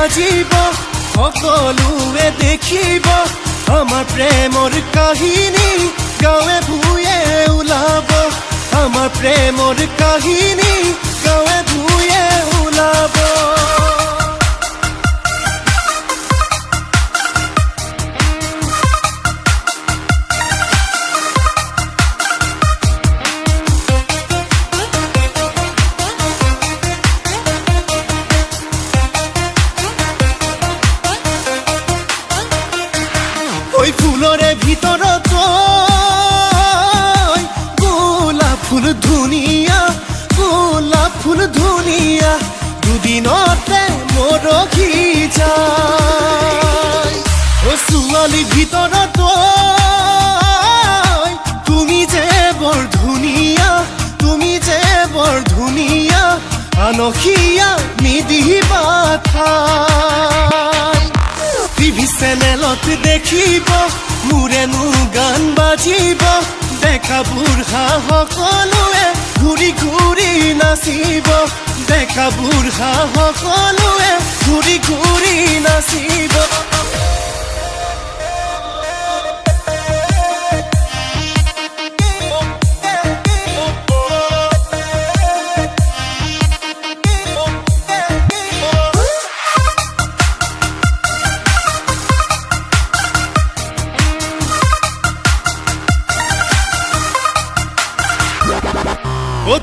বাজিব সকলোৱে দেখিব আমাৰ প্ৰেমৰ কাহিনী গাঁৱে ভূঞে ওলাব আমাৰ প্ৰেমৰ কাহিনী গাঁৱে ভূঞে ওলাব ওই ফুলৰে ভিতৰত গোলাপ ফুল ধুনীয়া গোলাপ ফুল ধুনীয়া দুদিনতে মৰহি যায় ও ছোৱালী ভিতৰত তুমি যে বৰ ধুনীয়া তুমি যে বৰ ধুনীয়া আনখিয়া নিদিবা ঠাই টিভি চেনেলত দেখিব মোৰেনো গান বাজিব ডেকা বুঢ়া সকলোৱে ঘূৰি ঘূৰি নাচিব ডেকা বুঢ়া সকলোৱে ঘূৰি ঘূৰি নাচিব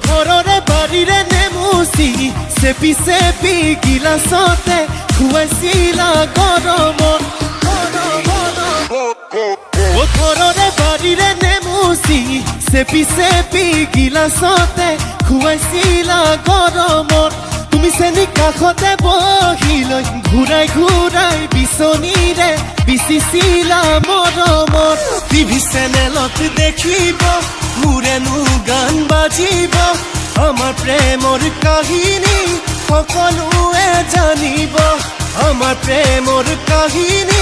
ঘৰৰে বাৰীৰে নেমুচি চেপি চেপি গিলাচতে খুৱাইছিলা গৰমত ঘৰৰে বাৰীৰে নেমুচি চেপি চেপি গিলাচতে খুৱাইছিলা গৰমত তুমি চেনি কাষতে বহি লৈ ঘূৰাই ঘূৰাই বিচনীৰে বিচিছিলা মৰমত টিভি চেনেলত দেখিব মোৰেনো গান বাজিব আমাৰ প্ৰেমৰ কাহিনী সকলোৱে জানিব আমাৰ প্ৰেমৰ কাহিনী